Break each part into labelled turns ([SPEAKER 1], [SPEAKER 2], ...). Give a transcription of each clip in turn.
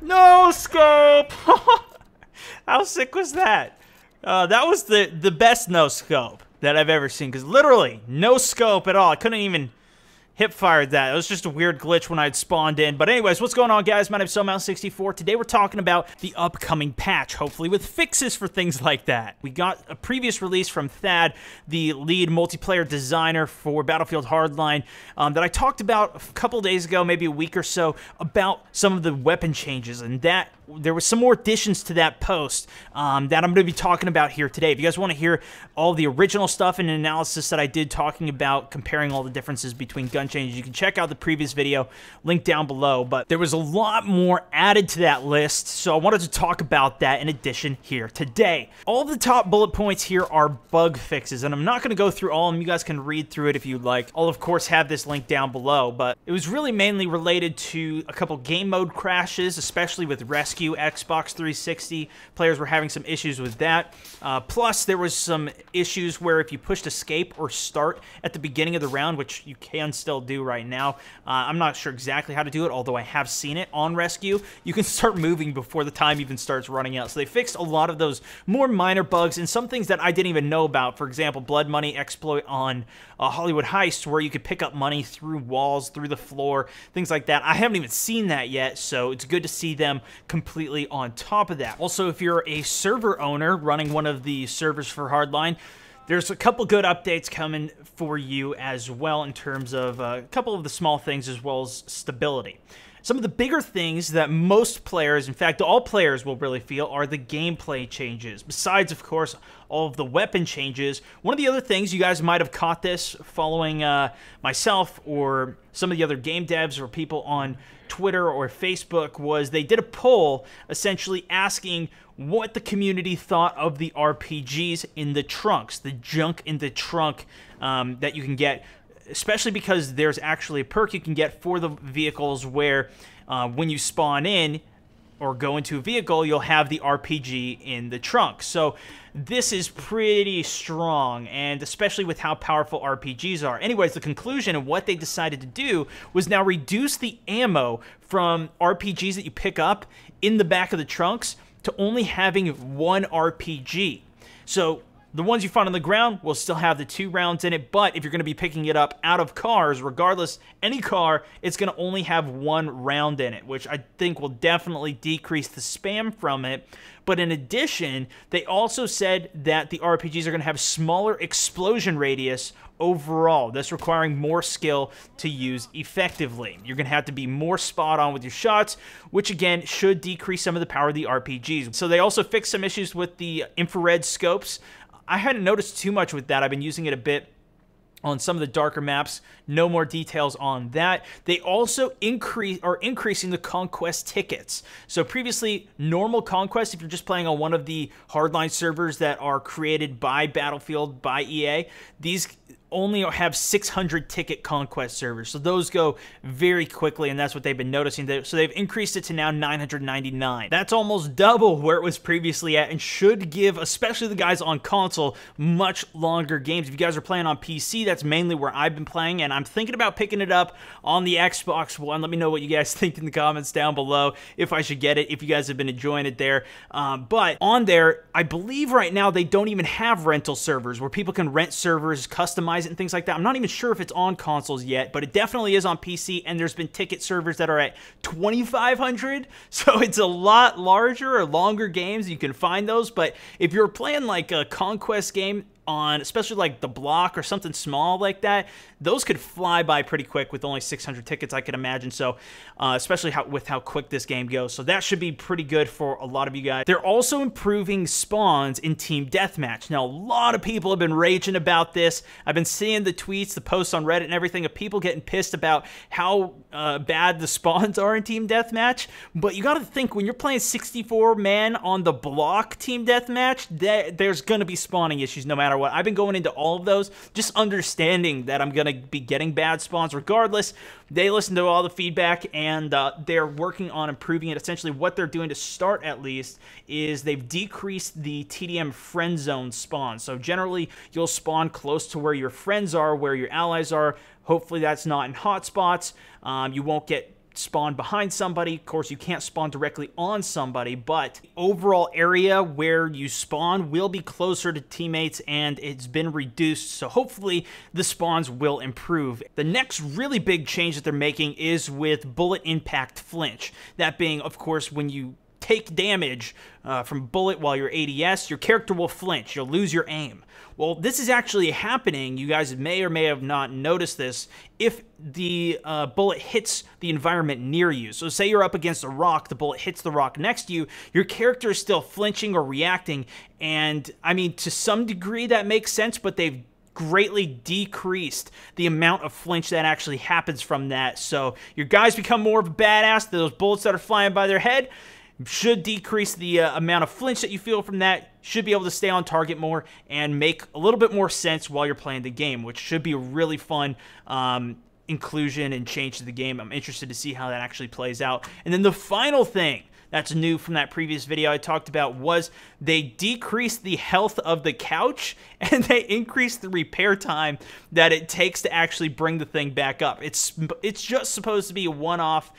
[SPEAKER 1] No scope! How sick was that? That was the best no scope that I've ever seen, because literally no scope at all. I couldn't even hip fired that. It was just a weird glitch when I had spawned in. But anyways, what's going on, guys? My name's SoMouse64. Today we're talking about the upcoming patch, hopefully with fixes for things like that. We got a previous release from Thad, the lead multiplayer designer for Battlefield Hardline, that I talked about a couple days ago, maybe a week or so, about some of the weapon changes, and that there was some more additions to that post that I'm going to be talking about here today. If you guys want to hear all the original stuff and analysis that I did talking about comparing all the differences between gun changes, you can check out the previous video, link down below. But there was a lot more added to that list, so I wanted to talk about that in addition here today. All of the top bullet points here are bug fixes, and I'm not going to go through all of them. You guys can read through it if you'd like. I'll, of course, have this link down below, but it was really mainly related to a couple game mode crashes, especially with Rescue. Xbox 360 players were having some issues with that. Plus, there was some issues where if you pushed escape or start at the beginning of the round, which you can still do right now, I'm not sure exactly how to do it, although I have seen it on Rescue, you can start moving before the time even starts running out. So they fixed a lot of those more minor bugs and some things that I didn't even know about. For example, blood money exploit on Hollywood Heist, where you could pick up money through walls, through the floor, things like that. I haven't even seen that yet, so it's good to see them completely on top of that. Also, if you're a server owner running one of the servers for Hardline, there's a couple good updates coming for you as well in terms of a couple of the small things as well as stability. Some of the bigger things that most players, in fact all players will really feel, are the gameplay changes. Besides, of course, all of the weapon changes, one of the other things, you guys might have caught this following myself or some of the other game devs or people on Twitter or Facebook, was they did a poll essentially asking what the community thought of the RPGs in the trunks, the junk in the trunk that you can get, especially because there's actually a perk you can get for the vehicles where when you spawn in or go into a vehicle, you'll have the RPG in the trunk. So this is pretty strong, and especially with how powerful RPGs are. Anyways, the conclusion of what they decided to do was now reduce the ammo from RPGs that you pick up in the back of the trunks to only having one RPG. So the ones you find on the ground will still have the 2 rounds in it, but if you're going to be picking it up out of cars, regardless, any car, it's going to only have 1 round in it, which I think will definitely decrease the spam from it. But in addition, they also said that the RPGs are going to have smaller explosion radius overall, thus requiring more skill to use effectively. You're going to have to be more spot on with your shots, which again should decrease some of the power of the RPGs. So they also fixed some issues with the infrared scopes. I hadn't noticed too much with that. I've been using it a bit on some of the darker maps. No more details on that. They also are increasing the Conquest Tickets. So previously, normal Conquest, if you're just playing on one of the Hardline servers that are created by Battlefield, by EA, these only have 600 ticket Conquest servers. So those go very quickly, and that's what they've been noticing. So they've increased it to now 999. That's almost double where it was previously at, and should give, especially the guys on console, much longer games. If you guys are playing on PC, that's mainly where I've been playing, and I'm thinking about picking it up on the Xbox One. Let me know what you guys think in the comments down below, if I should get it, if you guys have been enjoying it there. But on there, I believe right now they don't even have rental servers where people can rent servers, customize it, and things like that. I'm not even sure if it's on consoles yet, but it definitely is on PC, and there's been ticket servers that are at 2,500, so it's a lot larger or longer games. You can find those, but if you're playing like a Conquest game on, especially like the block or something small like that, those could fly by pretty quick with only 600 tickets, I could imagine. So especially with how quick this game goes. So that should be pretty good for a lot of you guys. They're also improving spawns in Team Deathmatch. Now, a lot of people have been raging about this. I've been seeing the tweets, the posts on Reddit and everything of people getting pissed about how bad the spawns are in Team Deathmatch. But you got to think, when you're playing 64-man on the block Team Deathmatch, there's going to be spawning issues no matter what. I've been going into all of those, just understanding that I'm going to be getting bad spawns regardless. They listen to all the feedback, and they're working on improving it. Essentially, what they're doing to start, at least, is they've decreased the TDM friend zone spawn. So generally, you'll spawn close to where your friends are, where your allies are. Hopefully, that's not in hotspots. You won't get spawn behind somebody. Of course, you can't spawn directly on somebody, but the overall area where you spawn will be closer to teammates, and it's been reduced, so hopefully the spawns will improve. The next really big change that they're making is with bullet impact flinch. That being, of course, when you take damage from bullet while you're ADS, your character will flinch. You'll lose your aim. Well, this is actually happening. You guys may or may have not noticed this if the bullet hits the environment near you. So say you're up against a rock, the bullet hits the rock next to you, your character is still flinching or reacting, and I mean, to some degree that makes sense, but they've greatly decreased the amount of flinch that actually happens from that. So your guys become more of a badass. Those bullets that are flying by their head should decrease the amount of flinch that you feel from that, should be able to stay on target more and make a little bit more sense while you're playing the game, which should be a really fun inclusion and change to the game. I'm interested to see how that actually plays out. And then the final thing that's new from that previous video I talked about was they decreased the health of the couch and they increased the repair time that it takes to actually bring the thing back up. It's just supposed to be a one-off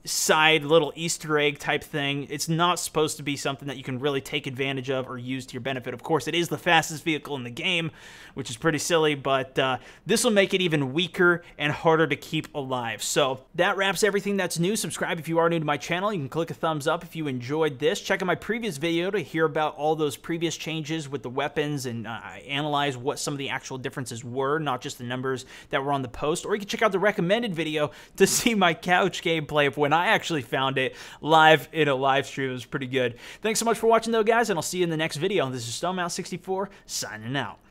[SPEAKER 1] side little Easter egg type thing. It's not supposed to be something that you can really take advantage of or use to your benefit. Of course, it is the fastest vehicle in the game, which is pretty silly, but this will make it even weaker and harder to keep alive. So that wraps everything that's new. Subscribe if you are new to my channel. You can click a thumbs up if you enjoyed this. Check out my previous video to hear about all those previous changes with the weapons and analyze what some of the actual differences were, not just the numbers that were on the post. Or you can check out the recommended video to see my couch gameplay of when I actually found it live in a live stream. It was pretty good. Thanks so much for watching though, guys, and I'll see you in the next video. This is StoneMount64 signing out.